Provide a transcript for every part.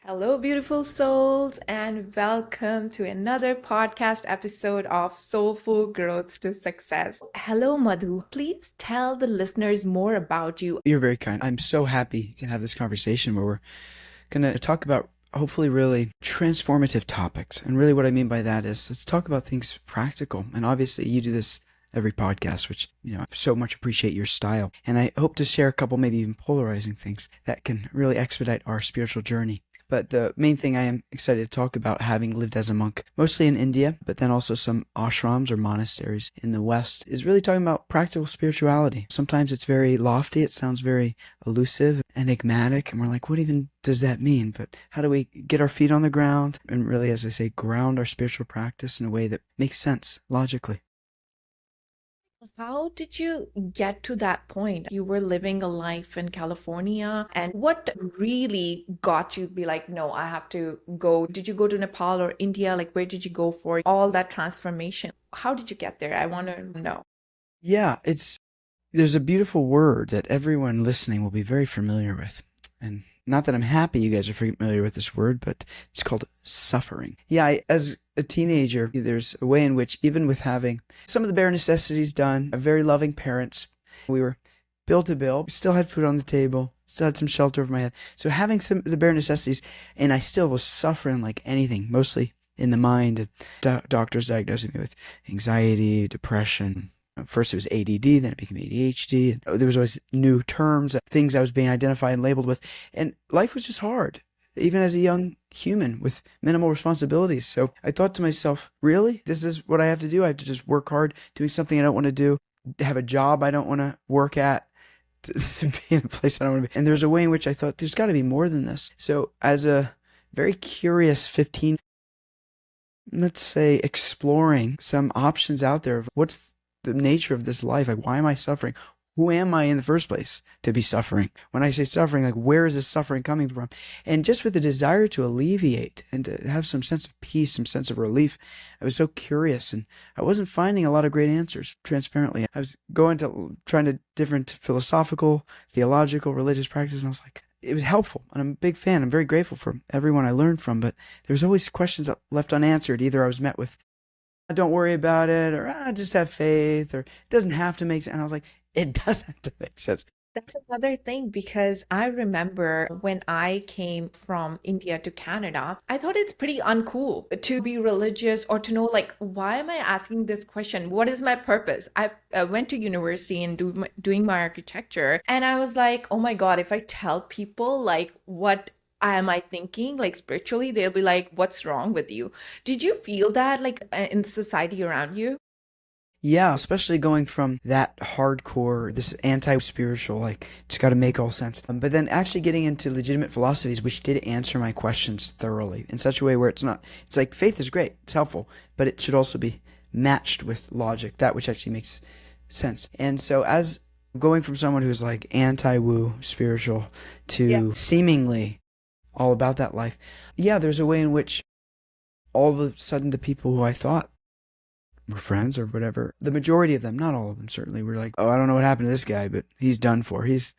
Hello, beautiful souls, and welcome to another podcast episode of Soulful Growth to Success. Hello, Madhu. Please tell the listeners more about you. You're very kind. I'm so happy to have this conversation where we're going to talk about hopefully really transformative topics. And really what I mean by that is let's talk about things practical. And obviously you do this every podcast, which, I so much appreciate your style. And I hope to share a couple maybe even polarizing things that can really expedite our spiritual journey. But the main thing I am excited to talk about, having lived as a monk, mostly in India, but then also some ashrams or monasteries in the West, is really talking about practical spirituality. Sometimes it's very lofty. It sounds very elusive, enigmatic, and we're like, what even does that mean? But how do we get our feet on the ground and really, as I say, ground our spiritual practice in a way that makes sense logically? How did you get to that point? You were living a life in California, and what really got you to be like, no, I have to go? Did you go to Nepal or India? Like, where did you go for all that transformation? How did you get there? I want to know. Yeah, there's a beautiful word that everyone listening will be very familiar with. And not that I'm happy you guys are familiar with this word, but it's called suffering. Yeah, as a teenager, there's a way in which, even with having some of the bare necessities done, very loving parents, we were bill to bill, still had food on the table, still had some shelter over my head. So having some of the bare necessities, and I still was suffering like anything, mostly in the mind. Doctors diagnosing me with anxiety, depression. First it was ADD, then it became ADHD. And there was always new terms, things I was being identified and labeled with. And life was just hard, even as a young human with minimal responsibilities. So I thought to myself, really? This is what I have to do? I have to just work hard doing something I don't want to do, have a job I don't want to work at, to be in a place I don't want to be. And there's a way in which I thought there's got to be more than this. So as a very curious 15, let's say, exploring some options out there of what's the nature of this life. Like, why am I suffering? Who am I in the first place to be suffering? When I say suffering, like, where is this suffering coming from? And just with the desire to alleviate and to have some sense of peace, some sense of relief, I was so curious, and I wasn't finding a lot of great answers, transparently. I was going to trying to different philosophical, theological, religious practices, and I was like, it was helpful, and I'm a big fan. I'm very grateful for everyone I learned from, but there's always questions that left unanswered. Either I was met with, don't worry about it, or just have faith, or it doesn't have to make sense. And I was like, it does have to make sense. That's another thing because I remember when I came from India to Canada, I thought it's pretty uncool to be religious or to know, like, why am I asking this question? What is my purpose? I went to university and doing my architecture, and I was like, oh my God, if I tell people like what am I thinking, like spiritually, they'll be like, what's wrong with you? Did you feel that like in the society around you? Yeah, especially going from that hardcore, this anti-spiritual, like, it's got to make all sense. But then actually getting into legitimate philosophies, which did answer my questions thoroughly in such a way where it's like faith is great, it's helpful, but it should also be matched with logic, that which actually makes sense. And so as going from someone who's like anti-woo spiritual Yeah. to seemingly all about that life, yeah, there's a way in which all of a sudden the people who I thought were friends or whatever, the majority of them, not all of them certainly, were like, oh, I don't know what happened to this guy, but he's done for. He's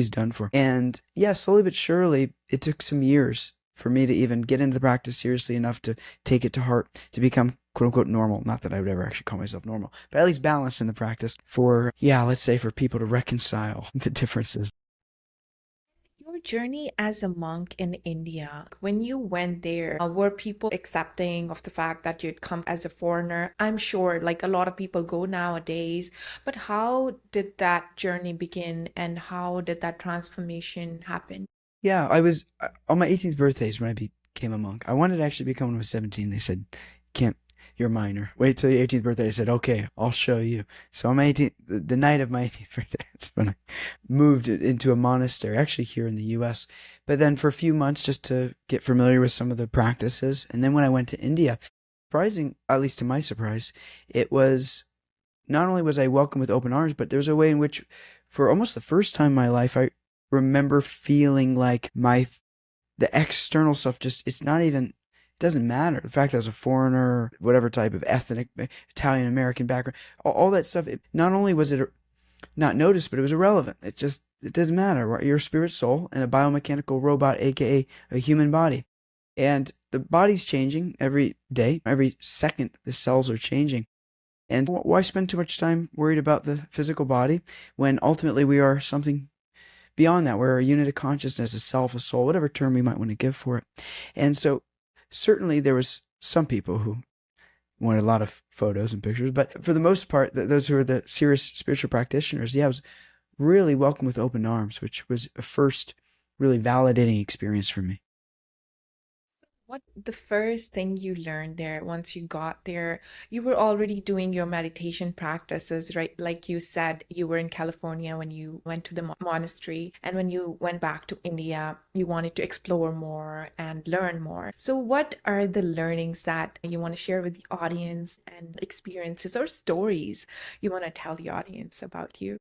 done for. And yeah, slowly but surely, it took some years for me to even get into the practice seriously enough to take it to heart, to become quote unquote normal. Not that I would ever actually call myself normal, but at least balanced in the practice for, yeah, let's say for people to reconcile the differences. Your journey as a monk in India, when you went there, were people accepting of the fact that you'd come as a foreigner? I'm sure, like a lot of people go nowadays, but how did that journey begin and how did that transformation happen? Yeah, I was on my 18th birthday is when I became a monk. I wanted to actually become when I was 17. They said, can't, you're a minor. Wait till your 18th birthday. I said, okay, I'll show you. So on my 18th, the night of my 18th birthday, that's when I moved into a monastery, actually here in the US. But then for a few months just to get familiar with some of the practices. And then when I went to India, surprising, at least to my surprise, it was not only was I welcomed with open arms, but there was a way in which, for almost the first time in my life, I remember feeling like the external stuff just, it's not even, it doesn't matter. The fact that I was a foreigner, whatever type of ethnic Italian American background, all that stuff, not only was it not noticed, but it was irrelevant. It just It doesn't matter. Right? You're a spirit soul and a biomechanical robot, aka a human body. And the body's changing every day, every second. The cells are changing. And why spend too much time worried about the physical body when ultimately we are something beyond that? We're a unit of consciousness, a self, a soul, whatever term we might want to give for it. And so certainly there was some people who wanted a lot of photos and pictures, but for the most part, those who are the serious spiritual practitioners, yeah, I was really welcomed with open arms, which was a first really validating experience for me. What the first thing you learned there once you got there? You were already doing your meditation practices, right? Like you said, you were in California when you went to the monastery, and when you went back to India, you wanted to explore more and learn more. So, what are the learnings that you want to share with the audience and experiences or stories you want to tell the audience about you?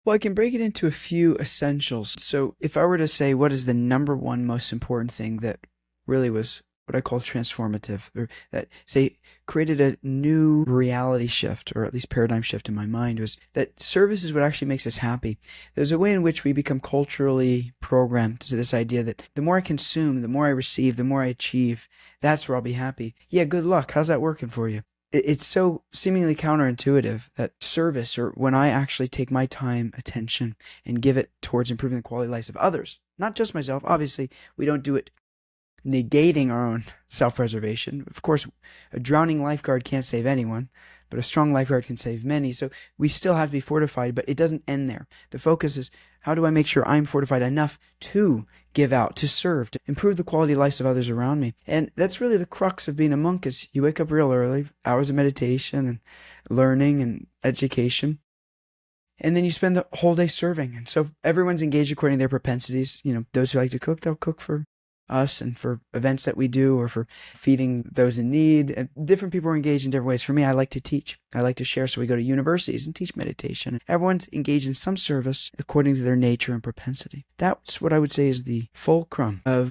Well, I can break it into a few essentials. So, if I were to say what is the number one most important thing that really was what I call transformative, or that, say, created a new reality shift, or at least paradigm shift in my mind, was that service is what actually makes us happy. There's a way in which we become culturally programmed to this idea that the more I consume, the more I receive, the more I achieve, that's where I'll be happy. Yeah, good luck. How's that working for you? It's so seemingly counterintuitive that service, or when I actually take my time, attention, and give it towards improving the quality of lives of others, not just myself. Obviously, we don't do it negating our own self-preservation. Of course, a drowning lifeguard can't save anyone, but a strong lifeguard can save many. So we still have to be fortified, but it doesn't end there. The focus is, how do I make sure I'm fortified enough to give out, to serve, to improve the quality of lives of others around me? And that's really the crux of being a monk, is you wake up real early, hours of meditation and learning and education. And then you spend the whole day serving. And so everyone's engaged according to their propensities. Those who like to cook, they'll cook for us and for events that we do, or for feeding those in need. And different people are engaged in different ways. For me, I like to teach. I like to share. So we go to universities and teach meditation. Everyone's engaged in some service according to their nature and propensity. That's what I would say is the fulcrum of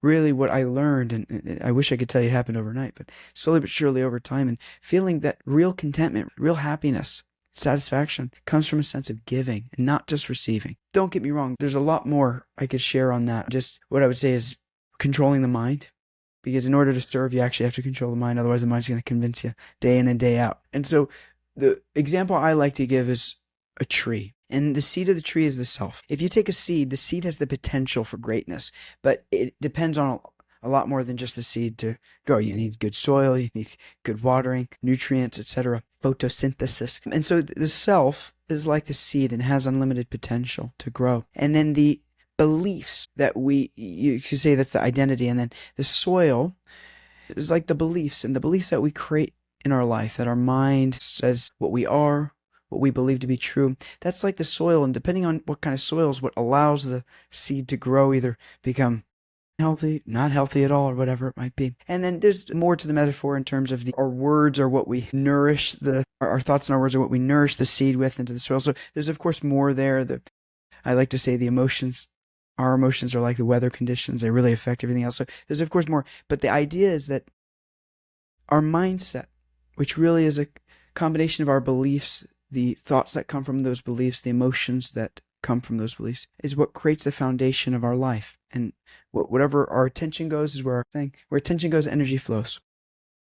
really what I learned. And I wish I could tell you it happened overnight, but slowly but surely over time, and feeling that real contentment, real happiness, satisfaction comes from a sense of giving and not just receiving. Don't get me wrong. There's a lot more I could share on that. Just what I would say is controlling the mind, because in order to serve, you actually have to control the mind. Otherwise, the mind's going to convince you day in and day out. And so the example I like to give is a tree. And the seed of the tree is the self. If you take a seed, the seed has the potential for greatness, but it depends on a lot more than just the seed to grow. You need good soil, you need good watering, nutrients, etc., photosynthesis. And so the self is like the seed and has unlimited potential to grow. And then the beliefs that you could say that's the identity, and then the soil is like the beliefs, and the beliefs that we create in our life, that our mind says what we are, what we believe to be true. That's like the soil, and depending on what kind of soil is what allows the seed to grow, either become healthy, not healthy at all, or whatever it might be. And then there's more to the metaphor in terms of our words are what we nourish, our thoughts and our words are what we nourish the seed with into the soil. So there's of course more there. I like to say the emotions. Our emotions are like the weather conditions. They really affect everything else. So there's, of course, more. But the idea is that our mindset, which really is a combination of our beliefs, the thoughts that come from those beliefs, the emotions that come from those beliefs, is what creates the foundation of our life. And whatever our attention goes is where attention goes, energy flows.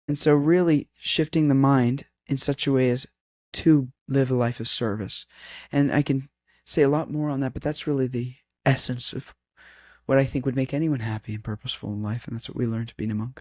And so really shifting the mind in such a way as to live a life of service. And I can say a lot more on that, but that's really the essence of what I think would make anyone happy and purposeful in life, and that's what we learned being a monk.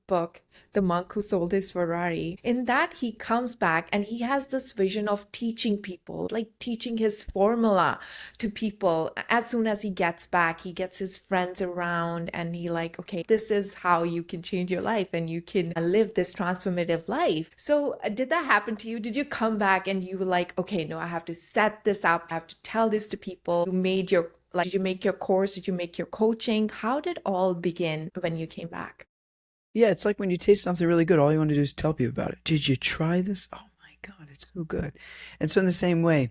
Book, The Monk Who Sold His Ferrari. In that, he comes back and he has this vision of teaching people, like teaching his formula to people. As soon as he gets back, he gets his friends around and he like, okay, this is how you can change your life and you can live this transformative life. So did that happen to you? Did you come back and you were like, okay, no, I have to set this up. I have to tell this to people. You made your, like, did you make your course? Did you make your coaching? How did all begin when you came back? Yeah, it's like when you taste something really good, all you want to do is tell people about it. Did you try this? Oh my God, it's so good. And so in the same way,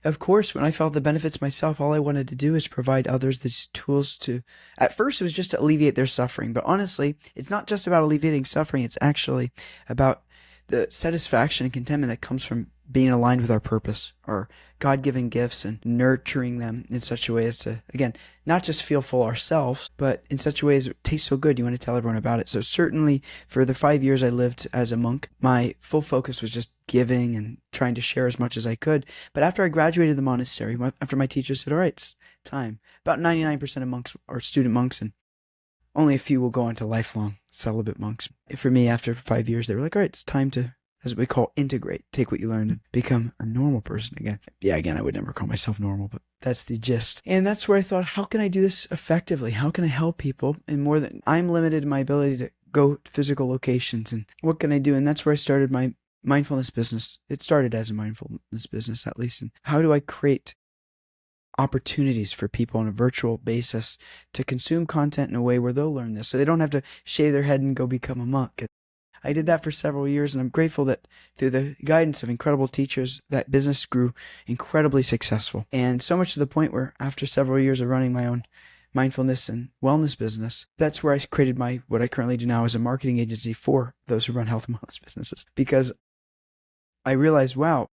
of course, when I felt the benefits myself, all I wanted to do is provide others these tools to, at first it was just to alleviate their suffering. But honestly, it's not just about alleviating suffering. It's actually about the satisfaction and contentment that comes from being aligned with our purpose, our God-given gifts, and nurturing them in such a way as to, again, not just feel full ourselves, but in such a way as it tastes so good, you want to tell everyone about it. So certainly for the 5 years I lived as a monk, my full focus was just giving and trying to share as much as I could. But after I graduated the monastery, after my teacher said, all right, it's time. About 99% of monks are student monks, and only a few will go on to lifelong celibate monks. For me, after 5 years, they were like, all right, it's time to, as we call, integrate, take what you learned and become a normal person again. Yeah, again, I would never call myself normal, but that's the gist. And that's where I thought, how can I do this effectively? How can I help people? And more than, I'm limited in my ability to go to physical locations, and what can I do? And that's where I started my mindfulness business. It started as a mindfulness business, at least. And how do I create opportunities for people on a virtual basis to consume content in a way where they'll learn this, so they don't have to shave their head and go become a monk? I did that for several years, and I'm grateful that through the guidance of incredible teachers, that business grew incredibly successful. And so much to the point where after several years of running my own mindfulness and wellness business, that's where I created what I currently do now as a marketing agency for those who run health and wellness businesses. Because I realized, wow,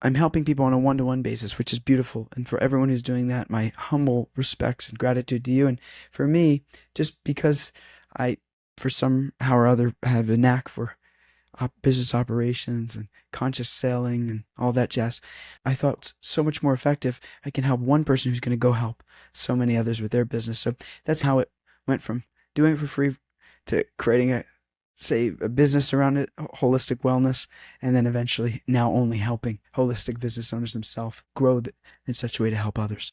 I'm helping people on a one-to-one basis, which is beautiful. And for everyone who's doing that, my humble respects and gratitude to you. And for me, just because I, for somehow or other, have a knack for business operations and conscious selling and all that jazz, I thought so much more effective. I can help one person who's going to go help so many others with their business. So that's how it went from doing it for free to creating a business around it, holistic wellness, and then eventually now only helping holistic business owners themselves grow in such a way to help others.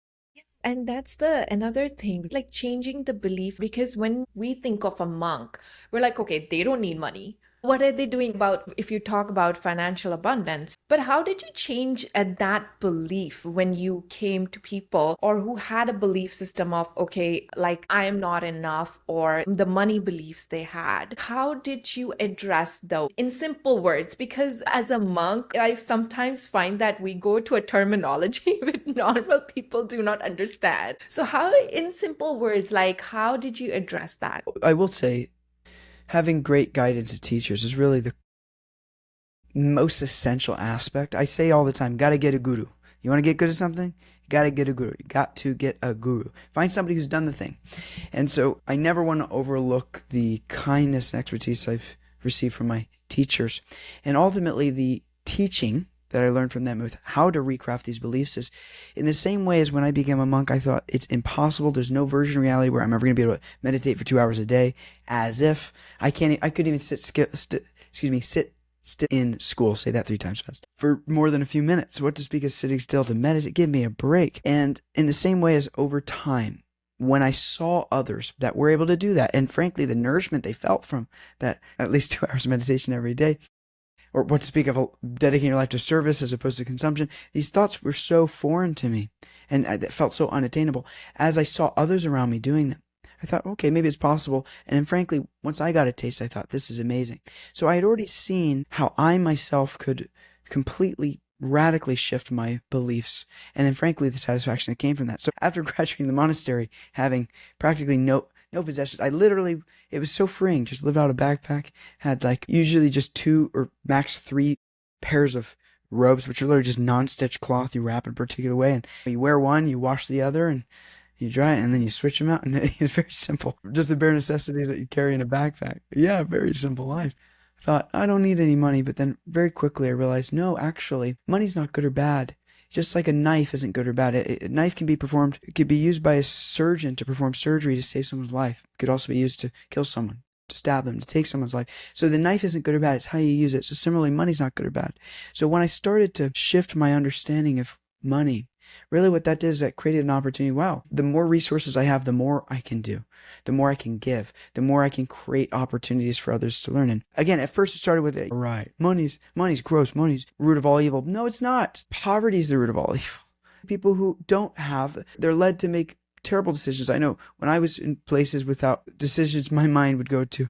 And that's the another thing, like changing the belief, because when we think of a monk, we're like, okay, they don't need money. What are they doing about if you talk about financial abundance? But how did you change that belief when you came to people or who had a belief system of, okay, like I am not enough, or the money beliefs they had? How did you address those in simple words? Because as a monk, I sometimes find that we go to a terminology which normal people do not understand. So how, in simple words, like how did you address that? I will say, having great guidance and teachers is really the most essential aspect. I say all the time, gotta get a guru. You want to get good at something? You gotta get a guru. You got to get a guru. Find somebody who's done the thing. And so I never want to overlook the kindness and expertise I've received from my teachers. And ultimately, the teaching that I learned from them with how to recraft these beliefs is in the same way as when I became a monk, I thought it's impossible. There's no version of reality where I'm ever going to be able to meditate for 2 hours a day, as if I couldn't even sit in school, say that 3 times fast, for more than a few minutes. What to speak of sitting still to meditate? Give me a break. And in the same way as over time, when I saw others that were able to do that, and frankly, the nourishment they felt from that at least 2 hours of meditation every day, or what to speak of dedicating your life to service as opposed to consumption, these thoughts were so foreign to me and it felt so unattainable. As I saw others around me doing them, I thought, okay, maybe it's possible. And then frankly, once I got a taste, I thought, this is amazing. So I had already seen how I myself could completely radically shift my beliefs, and then frankly the satisfaction that came from that. So after graduating the monastery, having practically no possessions, it was so freeing. Just lived out a backpack, had like usually just 2 or max 3 pairs of robes, which are literally just non-stitch cloth you wrap in a particular way, and you wear one, you wash the other, and you dry it, and then you switch them out, and it's very simple. Just the bare necessities that you carry in a backpack. Yeah, very simple life. I thought, I don't need any money, but then very quickly I realized, no, actually, money's not good or bad. Just like a knife isn't good or bad. A knife can be used by a surgeon to perform surgery to save someone's life. It could also be used to kill someone, to stab them, to take someone's life. So the knife isn't good or bad, it's how you use it. So similarly, money's not good or bad. So when I started to shift my understanding of money, really what that did is that created an opportunity. Wow, the more resources I have, the more I can do, the more I can give, the more I can create opportunities for others to learn. And again, at first it started with money's gross, money's root of all evil. No, it's not. Poverty is the root of all evil. People who don't have, they're led to make terrible decisions. I know when I was in places without decisions, my mind would go to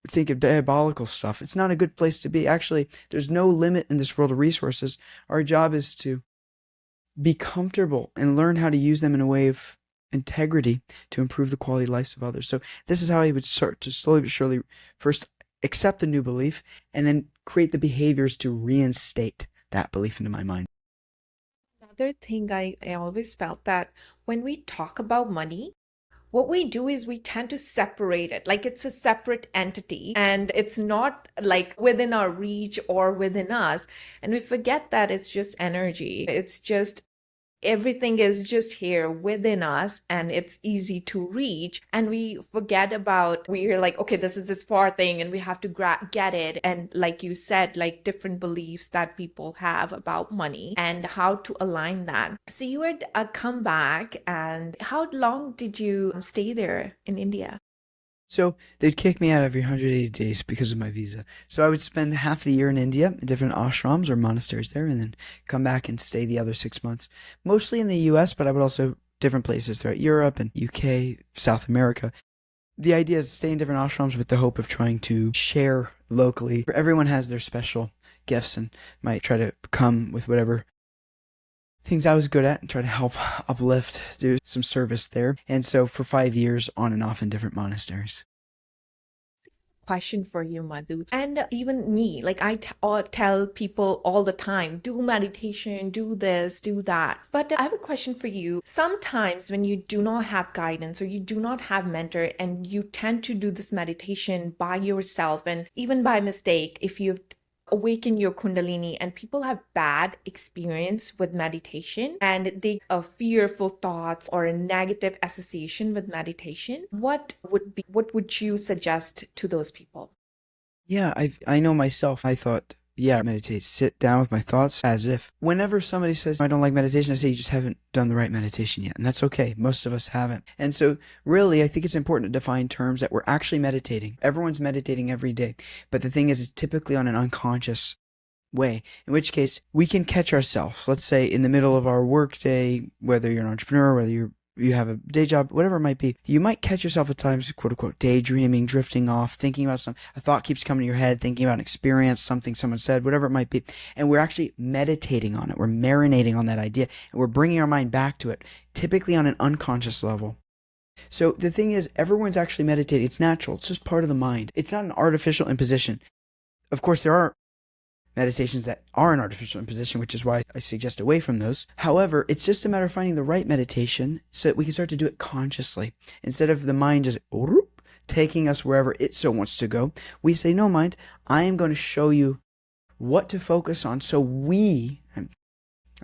think of diabolical stuff. It's not a good place to be. Actually, there's no limit in this world of resources. Our job is to be comfortable and learn how to use them in a way of integrity to improve the quality of lives of others. So this is how I would start to slowly but surely first accept the new belief, and then create the behaviors to reinstate that belief into my mind. Another thing I always felt that when we talk about money, what we do is we tend to separate it like it's a separate entity and it's not like within our reach or within us. And we forget that it's just energy. It's just everything is just here within us and it's easy to reach, and we forget about, we're like, okay, this is this far thing and we have to get it. And like you said, like different beliefs that people have about money and how to align that. So you had come back, and how long did you stay there in India? So they'd kick me out every 180 days because of my visa. So I would spend half the year in India, in different ashrams or monasteries there, and then come back and stay the other 6 months, mostly in the US, but I would also different places throughout Europe and UK, South America. The idea is to stay in different ashrams with the hope of trying to share locally. Everyone has their special gifts and might try to come with whatever things I was good at and try to help uplift, do some service there. And so for 5 years, on and off in different monasteries. Question for you, Madhu. And even me, like tell people all the time, do meditation, do this, do that. But I have a question for you. Sometimes when you do not have guidance or you do not have mentor and you tend to do this meditation by yourself and even by mistake, if you've awaken your kundalini and people have bad experience with meditation and they fearful thoughts or a negative association with meditation, what would you suggest to those people? Yeah, I know myself. I thought, yeah, meditate, sit down with my thoughts, as if whenever somebody says I don't like meditation, I say you just haven't done the right meditation yet. And that's okay. Most of us haven't. And so really, I think it's important to define terms that we're actually meditating. Everyone's meditating every day. But the thing is, it's typically on an unconscious way, in which case we can catch ourselves. Let's say in the middle of our workday, whether you're an entrepreneur, whether you have a day job, whatever it might be, you might catch yourself at times, quote unquote, daydreaming, drifting off, thinking about a thought keeps coming to your head, thinking about an experience, something someone said, whatever it might be. And we're actually meditating on it. We're marinating on that idea and we're bringing our mind back to it, typically on an unconscious level. So the thing is, everyone's actually meditating. It's natural. It's just part of the mind. It's not an artificial imposition. Of course, there are meditations that are an artificial imposition, which is why I suggest away from those. However, it's just a matter of finding the right meditation so that we can start to do it consciously. Instead of the mind just taking us wherever it so wants to go, we say, no, mind, I am going to show you what to focus on. So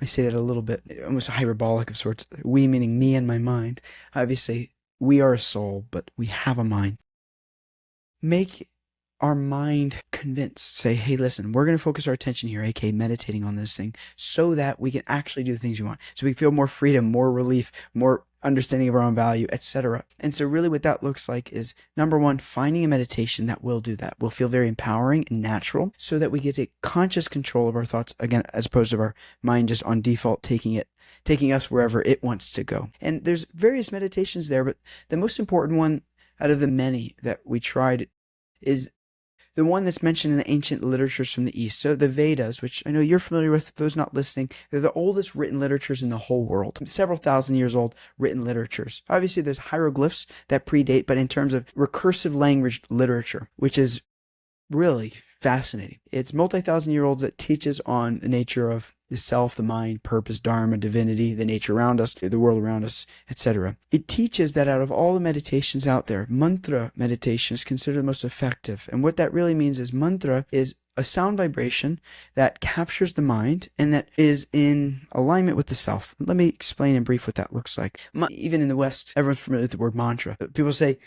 I say that a little bit, almost hyperbolic of sorts, we meaning me and my mind. Obviously, we are a soul, but we have a mind. Make our mind convinced, say, hey, listen, we're going to focus our attention here, aka meditating on this thing, so that we can actually do the things we want. So we feel more freedom, more relief, more understanding of our own value, etc. And so really what that looks like is, number one, finding a meditation that will do that, will feel very empowering and natural, so that we get a conscious control of our thoughts, again, as opposed to our mind just on default taking us wherever it wants to go. And there's various meditations there, but the most important one out of the many that we tried is the one that's mentioned in the ancient literatures from the East. So the Vedas, which I know you're familiar with, those not listening, they're the oldest written literatures in the whole world. Several thousand years old written literatures. Obviously, there's hieroglyphs that predate, but in terms of recursive language literature, which is really fascinating. It's multi-thousand-year-olds that teaches on the nature of the self, the mind, purpose, dharma, divinity, the nature around us, the world around us, etc. It teaches that out of all the meditations out there, mantra meditation is considered the most effective. And what that really means is mantra is a sound vibration that captures the mind and that is in alignment with the self. Let me explain in brief what that looks like. Even in the West, everyone's familiar with the word mantra. People say,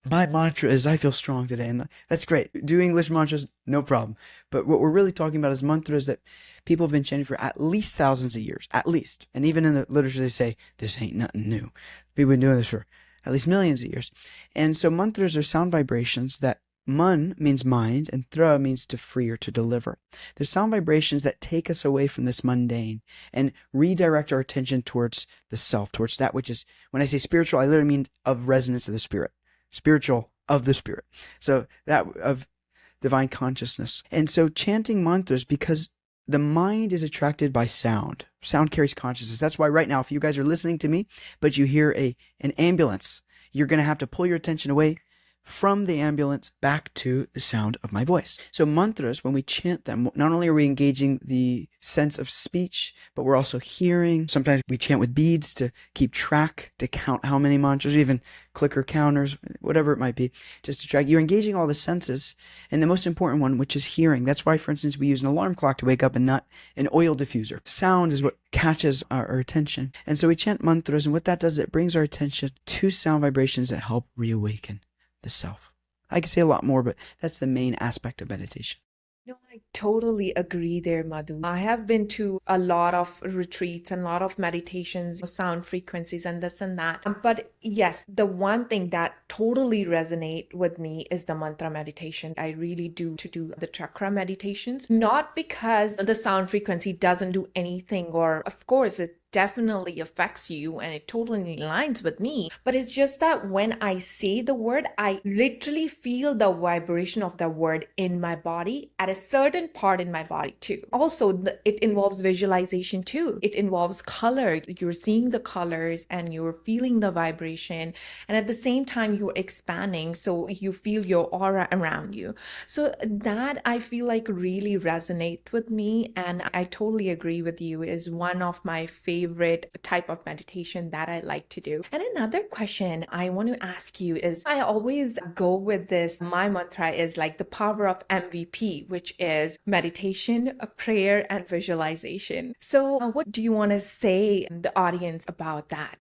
my mantra is I feel strong today, and that's great. Do English mantras, no problem. But what we're really talking about is mantras that people have been chanting for at least thousands of years, at least. And even in the literature, they say, this ain't nothing new. People have been doing this for at least millions of years. And so mantras are sound vibrations that man means mind, and tra means to free or to deliver. They're sound vibrations that take us away from this mundane and redirect our attention towards the self, towards that which is, when I say spiritual, I literally mean of resonance of the spirit. Spiritual of the spirit. So that of divine consciousness. And so chanting mantras, because the mind is attracted by sound. Sound carries consciousness. That's why right now, if you guys are listening to me, but you hear an ambulance, you're going to have to pull your attention away from the ambulance back to the sound of my voice. So mantras, when we chant them, not only are we engaging the sense of speech, but we're also hearing. Sometimes we chant with beads to keep track, to count how many mantras, even clicker counters, whatever it might be, just to track. You're engaging all the senses, and the most important one, which is hearing. That's why, for instance, we use an alarm clock to wake up and not an oil diffuser. Sound is what catches our attention. And so we chant mantras, and what that does is it brings our attention to sound vibrations that help reawaken the self. I could say a lot more, but that's the main aspect of meditation. No, I totally agree there, Madhu. I have been to a lot of retreats and a lot of meditations, sound frequencies and this and that. But yes, the one thing that totally resonate with me is the mantra meditation. I really do to do the chakra meditations, not because the sound frequency doesn't do anything, or of course it definitely affects you and it totally aligns with me. But it's just that when I say the word, I literally feel the vibration of the word in my body at a certain part in my body too. Also, it involves visualization too. It involves color. You're seeing the colors and you're feeling the vibration. And at the same time, you're expanding. So you feel your aura around you. So that I feel like really resonates with me. And I totally agree with you, is one of my favorite type of meditation that I like to do. And another question I want to ask you is, I always go with this, my mantra is like the power of MVP, which is meditation, prayer, and visualization. So what do you want to say to the audience about that?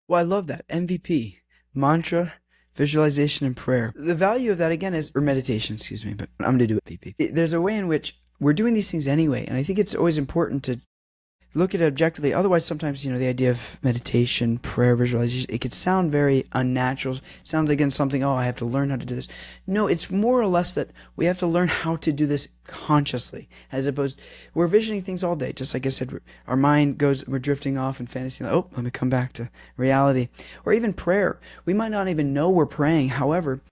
Well, I love that. MVP, mantra, visualization, and prayer. The value of that, again, is, or meditation, excuse me, but I'm going to do it MVP. There's a way in which we're doing these things anyway, and I think it's always important to look at it objectively. Otherwise, sometimes, the idea of meditation, prayer, visualization, it could sound very unnatural. Sounds again something, I have to learn how to do this. No, it's more or less that we have to learn how to do this consciously, as opposed, we're visioning things all day. Just like I said, our mind goes, we're drifting off in fantasy. Like, let me come back to reality. Or even prayer. We might not even know we're praying. However,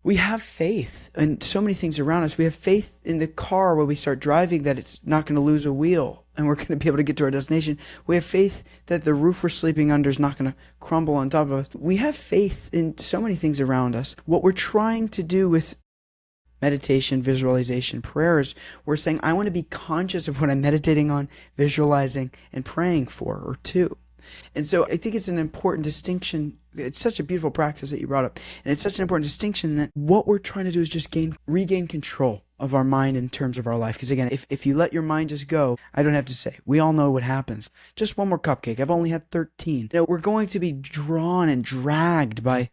we have faith in so many things around us. We have faith in the car when we start driving that it's not going to lose a wheel and we're going to be able to get to our destination. We have faith that the roof we're sleeping under is not going to crumble on top of us. We have faith in so many things around us. What we're trying to do with meditation, visualization, prayer is we're saying, I want to be conscious of what I'm meditating on, visualizing, and praying for or to. And so I think it's an important distinction. It's such a beautiful practice that you brought up. And it's such an important distinction that what we're trying to do is just regain control of our mind in terms of our life. Because again, if you let your mind just go, I don't have to say, we all know what happens. Just one more cupcake. I've only had 13. We're going to be drawn and dragged by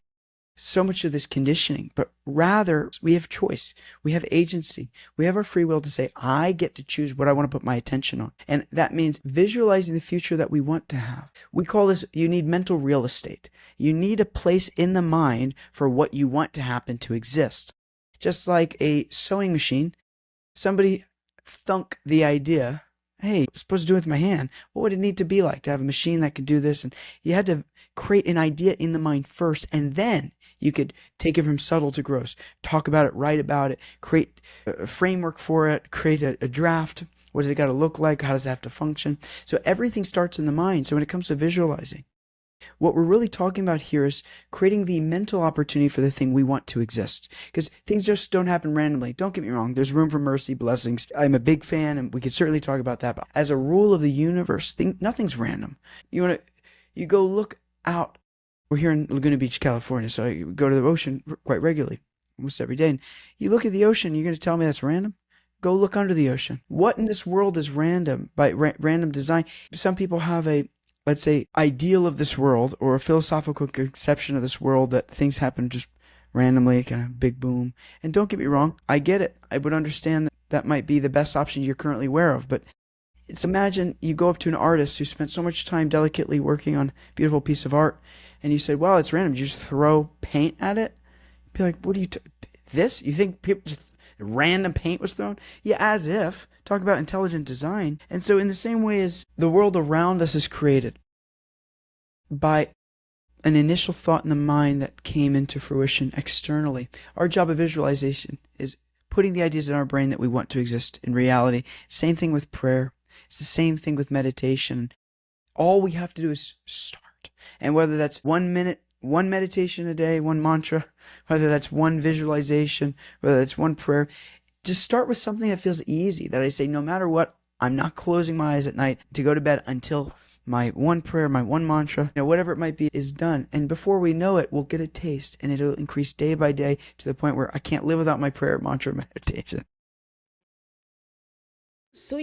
so much of this conditioning, but rather we have choice. We have agency. We have our free will to say, I get to choose what I want to put my attention on. And that means visualizing the future that we want to have. We call this, you need mental real estate. You need a place in the mind for what you want to happen to exist. Just like a sewing machine, somebody thunk the idea, hey, I'm supposed to do it with my hand. What would it need to be like to have a machine that could do this? And you had to create an idea in the mind first, and then you could take it from subtle to gross, talk about it, write about it, create a framework for it, create a draft. What does it got to look like? How does it have to function? So everything starts in the mind. So when it comes to visualizing, what we're really talking about here is creating the mental opportunity for the thing we want to exist. Because things just don't happen randomly. Don't get me wrong. There's room for mercy, blessings. I'm a big fan, and we could certainly talk about that. But as a rule of the universe, nothing's random. You go look out. We're here in Laguna Beach, California, so I go to the ocean quite regularly, almost every day. And you look at the ocean, you're going to tell me that's random? Go look under the ocean. What in this world is random by random design? Some people have a, let's say, ideal of this world or a philosophical conception of this world that things happen just randomly, kind of big boom. And don't get me wrong, I get it. I would understand that might be the best option you're currently aware of, but imagine you go up to an artist who spent so much time delicately working on a beautiful piece of art, and you said, well, it's random. You just throw paint at it? Be like, what do you, this? You think people just random paint was thrown? Yeah, as if. Talk about intelligent design. And so in the same way as the world around us is created by an initial thought in the mind that came into fruition externally, our job of visualization is putting the ideas in our brain that we want to exist in reality. Same thing with prayer. It's the same thing with meditation. All we have to do is start. And whether that's 1 minute, one meditation a day, one mantra, whether that's one visualization, whether that's one prayer. Just start with something that feels easy, that I say, no matter what, I'm not closing my eyes at night to go to bed until my one prayer, my one mantra, whatever it might be, is done. And before we know it, we'll get a taste, and it'll increase day by day to the point where I can't live without my prayer, mantra, meditation. So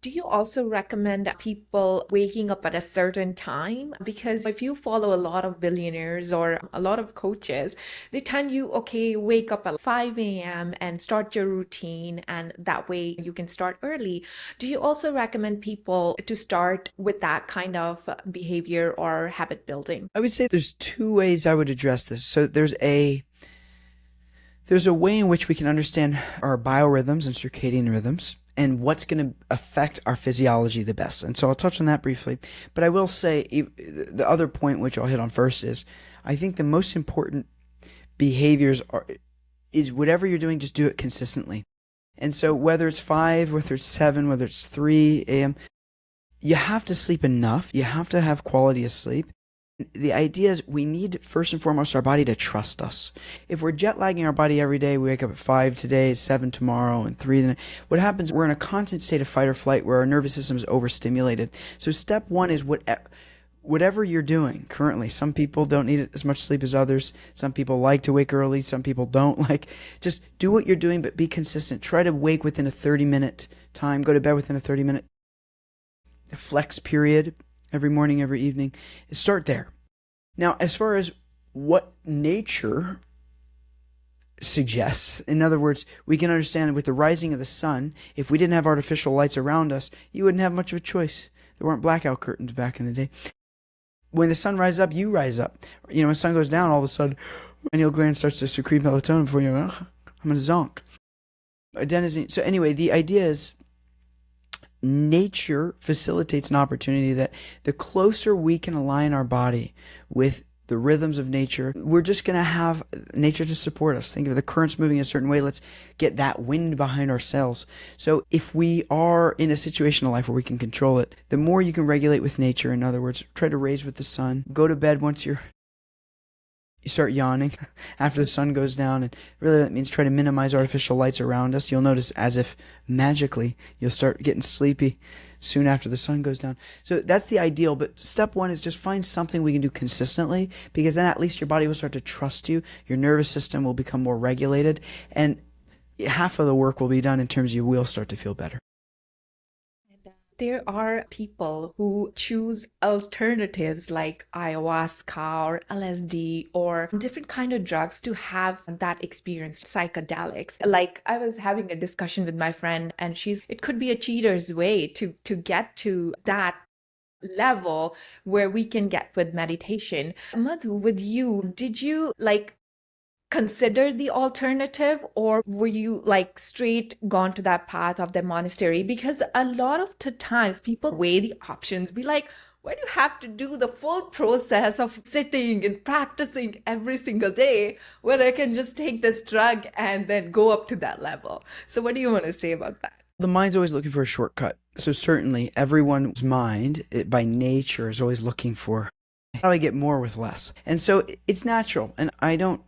do you also recommend people waking up at a certain time? Because if you follow a lot of billionaires or a lot of coaches, they tell you, okay, wake up at 5 a.m. and start your routine, and that way you can start early. Do you also recommend people to start with that kind of behavior or habit building? I would say there's two ways I would address this. So there's a way in which we can understand our biorhythms and circadian rhythms and what's going to affect our physiology the best. And so I'll touch on that briefly. But I will say the other point, which I'll hit on first, is I think the most important behaviors is whatever you're doing, just do it consistently. And so whether it's 5, whether it's 7, whether it's 3 a.m., you have to sleep enough. You have to have quality of sleep. The idea is we need, first and foremost, our body to trust us. If we're jet lagging our body every day, we wake up at 5 today, 7 tomorrow, and 3 the next, what happens, we're in a constant state of fight or flight where our nervous system is overstimulated. So step one is whatever you're doing currently. Some people don't need as much sleep as others. Some people like to wake early. Some people don't like. Just do what you're doing, but be consistent. Try to wake within a 30-minute time. Go to bed within a 30-minute flex period every morning, every evening. Start there. Now, as far as what nature suggests, in other words, we can understand with the rising of the sun, if we didn't have artificial lights around us, you wouldn't have much of a choice. There weren't blackout curtains back in the day. When the sun rises up, you rise up. When the sun goes down, all of a sudden, pineal gland starts to secrete melatonin before you go, oh, I'm in a zonk. Adenosine. So anyway, the idea is nature facilitates an opportunity that the closer we can align our body with the rhythms of nature, we're just going to have nature to support us. Think of the currents moving a certain way. Let's get that wind behind our sails. So if we are in a situation in life where we can control it, the more you can regulate with nature, in other words, try to raise with the sun, go to bed once you start yawning after the sun goes down, and really that means try to minimize artificial lights around us. You'll notice as if magically you'll start getting sleepy soon after the sun goes down. So that's the ideal, but step one is just find something we can do consistently, because then at least your body will start to trust you, your nervous system will become more regulated, and half of the work will be done in terms of you will start to feel better. There are people who choose alternatives like ayahuasca or LSD or different kind of drugs to have that experience, psychedelics. Like I was having a discussion with my friend, and it could be a cheater's way to get to that level where we can get with meditation. Madhu, with you, did you consider the alternative, or were you straight gone to that path of the monastery? Because a lot of the times people weigh the options, be like, why do you have to do the full process of sitting and practicing every single day when I can just take this drug and then go up to that level? So what do you want to say about that? The mind's always looking for a shortcut. So certainly everyone's mind, by nature, is always looking for, how do I get more with less? And so it's natural, and I don't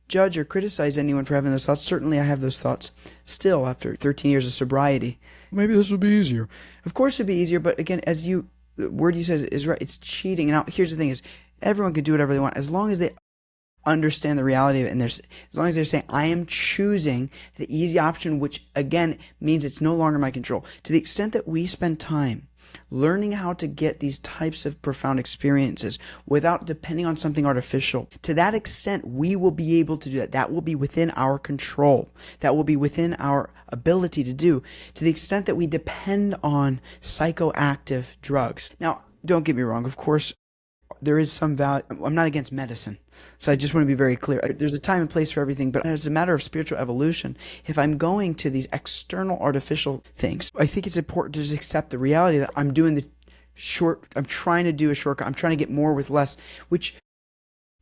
judge or criticize anyone for having those thoughts. Certainly I have those thoughts still after 13 years of sobriety. Maybe this will be easier. Of course it'd be easier, but again, the word you said is right. It's cheating. Now, here's the thing is, everyone can do whatever they want as long as they understand the reality of it, and as long as they're saying, I am choosing the easy option, which again means it's no longer my control. To the extent that we spend time learning how to get these types of profound experiences without depending on something artificial, to that extent we will be able to do that. That will be within our control. That will be within our ability to do. To the extent that we depend on psychoactive drugs. Now, don't get me wrong, of course, there is some value. I'm not against medicine, so I just want to be very clear. There's a time and place for everything, but as a matter of spiritual evolution, if I'm going to these external artificial things, I think it's important to just accept the reality that I'm trying to do a shortcut. I'm trying to get more with less, which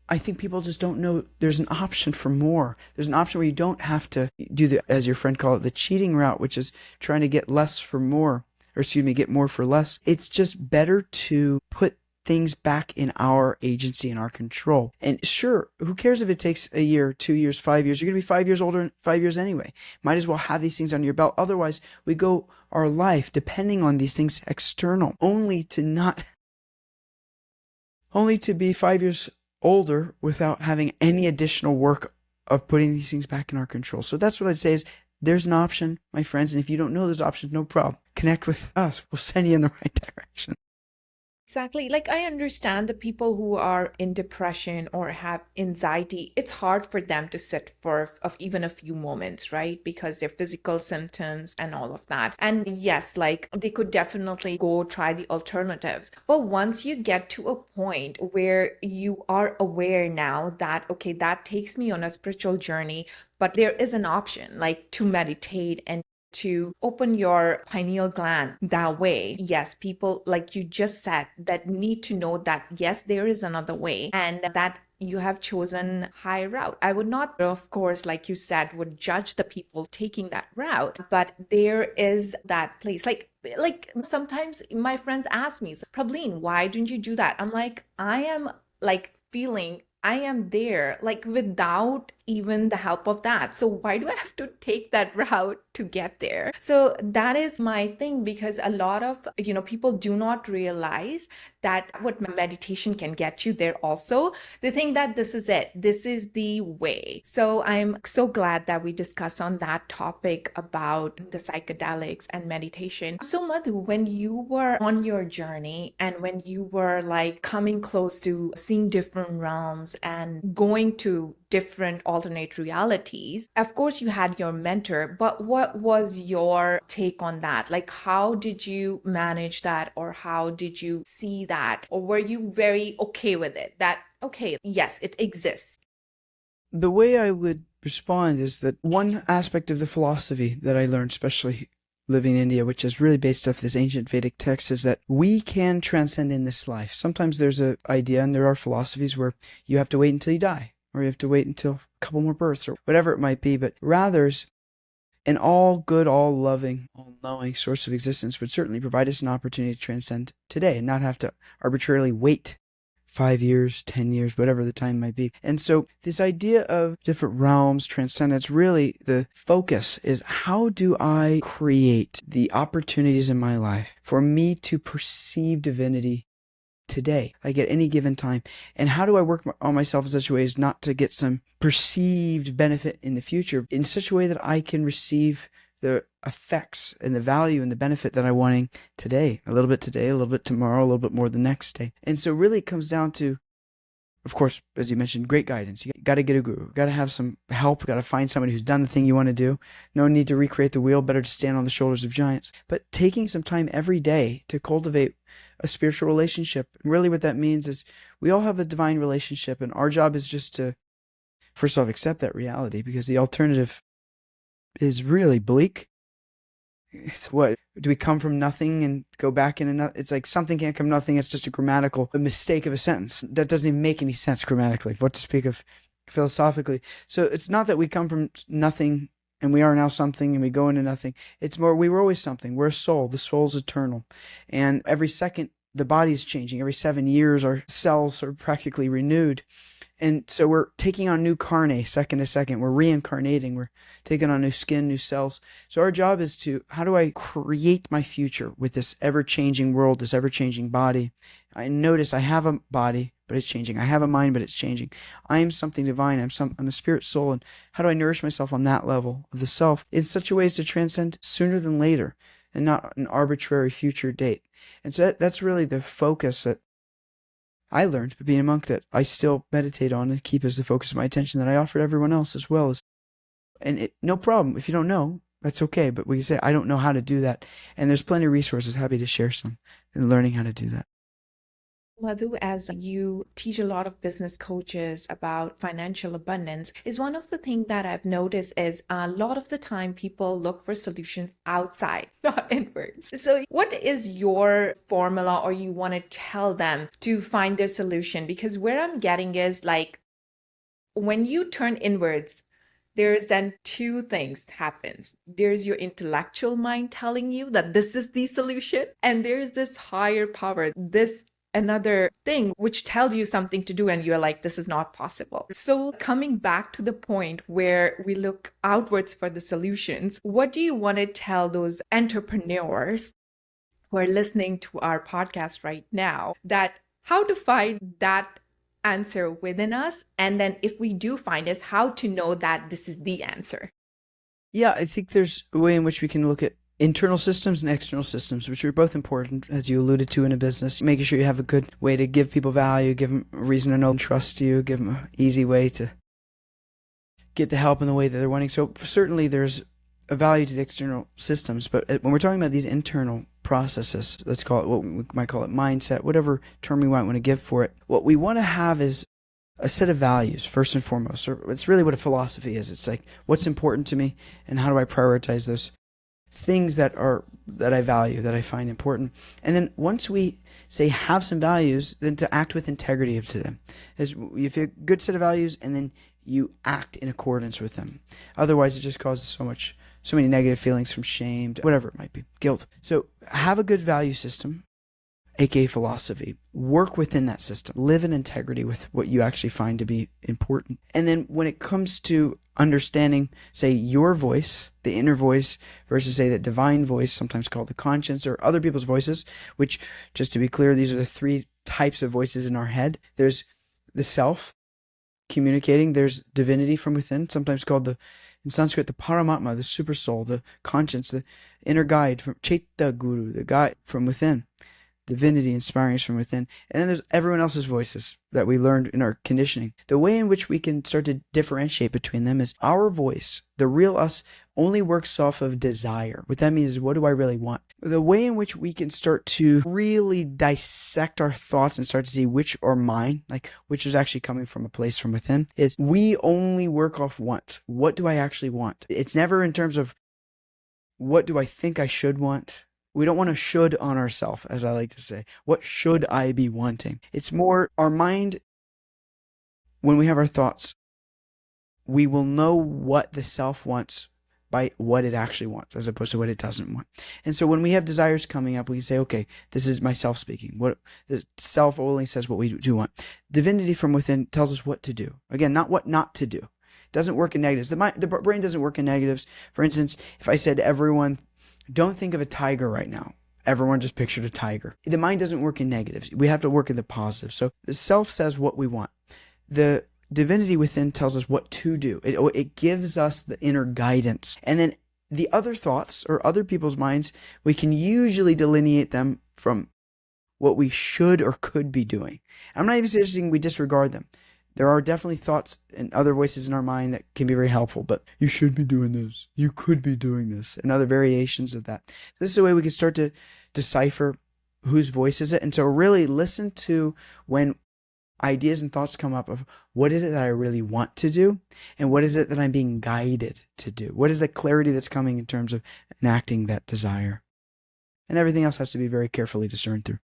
I think people just don't know there's an option for more. There's an option where you don't have to do as your friend called it, the cheating route, which is trying to get less for more, get more for less. It's just better to put things back in our agency and our control. And sure, who cares if it takes a year, 2 years, 5 years? You're going to be 5 years older in 5 years anyway. Might as well have these things under your belt. Otherwise, we go our life depending on these things external, only to be 5 years older without having any additional work of putting these things back in our control. So that's what I'd say is there's an option, my friends. And if you don't know those options, no problem. Connect with us. We'll send you in the right direction. Exactly. Like, I understand the people who are in depression or have anxiety, it's hard for them to sit for of even a few moments, right? Because their physical symptoms and all of that. And yes, like they could definitely go try the alternatives. But once you get to a point where you are aware now that, okay, that takes me on a spiritual journey, but there is an option like to meditate and to open your pineal gland that way. Yes, people, like you just said, that need to know that, yes, there is another way and that you have chosen high route. I would not, of course, like you said, would judge the people taking that route, but there is that place. Like sometimes my friends ask me, Prableen, why didn't you do that? I'm like, I am like feeling I am there, like without even the help of that. So why do I have to take that route to get there? So that is my thing, because a lot of, people do not realize that what meditation can get you there also. They think that this is it. This is the way. So I'm so glad that we discussed on that topic about the psychedelics and meditation. So Madhu, when you were on your journey and when you were like coming close to seeing different realms and going to different alternate realities, of course you had your mentor, but what was your take on that? Like, how did you manage that, or how did you see that, or were you very okay with it that, okay, yes, it exists? The way I would respond is that one aspect of the philosophy that I learned, especially living in India, which is really based off this ancient Vedic text, is that we can transcend in this life. Sometimes there's an idea and there are philosophies where you have to wait until you die, or you have to wait until a couple more births, or whatever it might be. But rather, an all good, all loving, all knowing source of existence would certainly provide us an opportunity to transcend today and not have to arbitrarily wait 5 years, 10 years, whatever the time might be. And so this idea of different realms, transcendence, really the focus is, how do I create the opportunities in my life for me to perceive divinity today, like at any given time? And how do I work on myself in such a way as not to get some perceived benefit in the future, in such a way that I can receive the effects and the value and the benefit that I'm wanting today, a little bit today, a little bit tomorrow, a little bit more the next day. And so really it comes down to, of course, as you mentioned, great guidance. You got to get a guru, got to have some help, got to find somebody who's done the thing you want to do. No need to recreate the wheel, better to stand on the shoulders of giants. But taking some time every day to cultivate a spiritual relationship. And really what that means is we all have a divine relationship, and our job is just to, first off, accept that reality, because the alternative is really bleak. It's what, do we come from nothing and go back in another? It's like something can't come nothing. It's just a mistake of a sentence. That doesn't even make any sense grammatically, what to speak of philosophically. So it's not that we come from nothing and we are now something and we go into nothing. It's more, we were always something. We're a soul. The soul's eternal. And every second, the body's changing. Every 7 years, our cells are practically renewed. And so we're taking on new carne second to second. We're reincarnating. We're taking on new skin, new cells. So our job is to, how do I create my future with this ever-changing world, this ever-changing body? I notice I have a body, but it's changing. I have a mind, but it's changing. I am something divine. I'm a spirit soul. And how do I nourish myself on that level of the self in such a way as to transcend sooner than later and not an arbitrary future date? And so that's really the focus that I learned being a monk, that I still meditate on and keep as the focus of my attention, that I offer to everyone else as well. No problem. If you don't know, that's okay. But we say, I don't know how to do that. And there's plenty of resources. Happy to share some in learning how to do that. Madhu, as you teach a lot of business coaches about financial abundance, is one of the things that I've noticed is a lot of the time people look for solutions outside, not inwards. So what is your formula, or you want to tell them to find their solution? Because where I'm getting is like, when you turn inwards, there's then two things happens. There's your intellectual mind telling you that this is the solution, and there's this higher power, this another thing which tells you something to do and you're like, this is not possible. So coming back to the point where we look outwards for the solutions, what do you want to tell those entrepreneurs who are listening to our podcast right now, that how to find that answer within us? And then if we do find us, how to know that this is the answer? Yeah, I think there's a way in which we can look at internal systems and external systems, which are both important, as you alluded to in a business. Making sure you have a good way to give people value, give them a reason to know and trust you, give them an easy way to get the help in the way that they're wanting. So certainly there's a value to the external systems, but when we're talking about these internal processes, let's call it what we might call it mindset, whatever term we might want to give for it, what we want to have is a set of values, first and foremost. Or it's really what a philosophy is. It's like, what's important to me and how do I prioritize those things that I value, that I find important. And then once we say have some values, then to act with integrity to them. Is if you have a good set of values and then you act in accordance with them. Otherwise, it just causes so many negative feelings, from shame to whatever it might be, guilt. So have a good value system, aka philosophy. Work within that system. Live in integrity with what you actually find to be important. And then when it comes to understanding, say, your voice, the inner voice, versus, say, that divine voice, sometimes called the conscience, or other people's voices, which, just to be clear, these are the three types of voices in our head. There's the self communicating. There's divinity from within, sometimes called in Sanskrit, the Paramatma, the super soul, the conscience, the inner guide, from Chaita Guru, the guide from within. Divinity inspiring us from within. And then there's everyone else's voices that we learned in our conditioning. The way in which we can start to differentiate between them is our voice, the real us, only works off of desire. What that means is, what do I really want? The way in which we can start to really dissect our thoughts and start to see which are mine, like which is actually coming from a place from within, is we only work off want. What do I actually want? It's never in terms of what do I think I should want. We don't want to should on ourselves, as I like to say. What should I be wanting? It's more our mind, when we have our thoughts, we will know what the self wants by what it actually wants, as opposed to what it doesn't want. And so when we have desires coming up, we can say, okay, this is myself speaking. What the self only says what we do want. Divinity from within tells us what to do. Again, not what not to do. It doesn't work in negatives. The brain doesn't work in negatives. For instance, if I said to everyone, don't think of a tiger right now. Everyone just pictured a tiger. The mind doesn't work in negatives. We have to work in the positive. So the self says what we want. The divinity within tells us what to do. It gives us the inner guidance. And then the other thoughts or other people's minds, we can usually delineate them from what we should or could be doing. I'm not even suggesting we disregard them. There are definitely thoughts and other voices in our mind that can be very helpful, but you should be doing this, you could be doing this, and other variations of that. This is a way we can start to decipher whose voice is it. And so really listen to when ideas and thoughts come up of what is it that I really want to do, and what is it that I'm being guided to do? What is the clarity that's coming in terms of enacting that desire? And everything else has to be very carefully discerned through.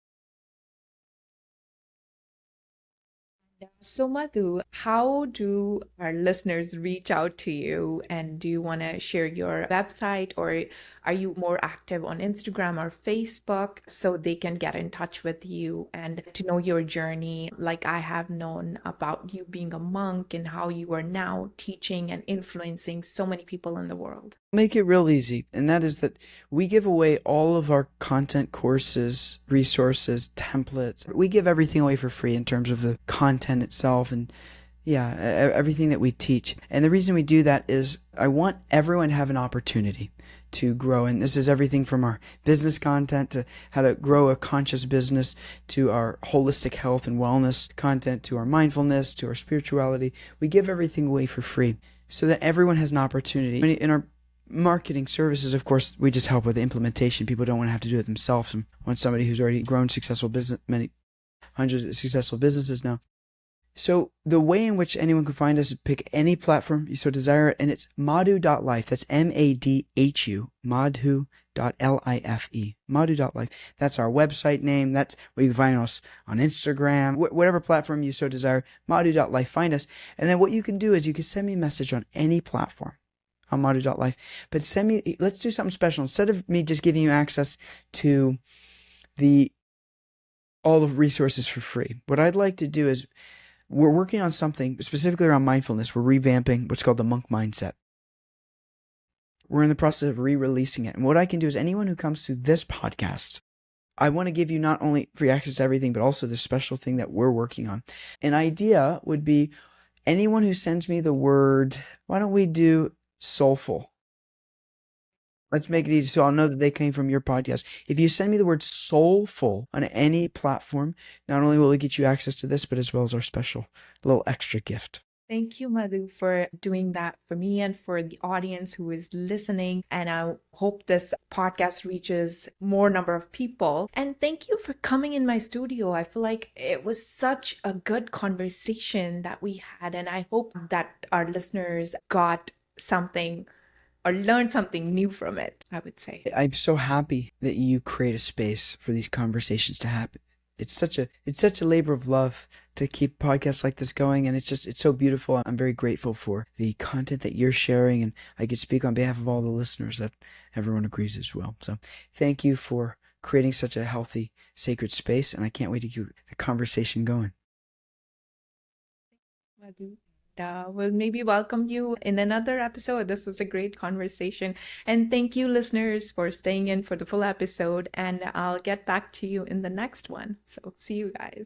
So, Madhu, how do our listeners reach out to you? And do you want to share your website, or are you more active on Instagram or Facebook so they can get in touch with you and to know your journey? Like I have known about you being a monk and how you are now teaching and influencing so many people in the world. Make it real easy, and that is that we give away all of our content, courses, resources, templates. We give everything away for free in terms of the content itself and everything that we teach. And the reason we do that is I want everyone to have an opportunity to grow. And this is everything from our business content to how to grow a conscious business, to our holistic health and wellness content, to our mindfulness, to our spirituality. We give everything away for free so that everyone has an opportunity. In our marketing services, of course, we just help with the implementation. People don't want to have to do it themselves and want somebody who's already grown successful business, many hundreds of successful businesses now. So the way in which anyone can find us is pick any platform you so desire, and it's madhu.life. That's Madhu, madhu.life. Madhu.life. That's our website name. That's where you can find us on Instagram, whatever platform you so desire. Madhu.life. Find us. And then what you can do is you can send me a message on any platform on Madhu.life. But let's do something special. Instead of me just giving you access to the all the resources for free. What I'd like to do is we're working on something specifically around mindfulness. We're revamping what's called the monk mindset. We're in the process of re-releasing it. And what I can do is anyone who comes to this podcast, I want to give you not only free access to everything, but also this special thing that we're working on. An idea would be anyone who sends me the word, why don't we do soulful? Let's make it easy so I'll know that they came from your podcast. If you send me the word soulful on any platform, not only will it get you access to this, but as well as our special little extra gift. Thank you, Madhu, for doing that for me and for the audience who is listening. And I hope this podcast reaches more number of people. And thank you for coming in my studio. I feel like it was such a good conversation that we had. And I hope that our listeners got something or learned something new from it, I would say. I'm so happy that you create a space for these conversations to happen. It's such a labor of love to keep podcasts like this going, and it's so beautiful. I'm very grateful for the content that you're sharing, and I could speak on behalf of all the listeners that everyone agrees as well. So thank you for creating such a healthy, sacred space, and I can't wait to keep the conversation going. Madhu. We'll maybe welcome you in another episode. This was a great conversation. And thank you, listeners, for staying in for the full episode. And I'll get back to you in the next one. So see you guys.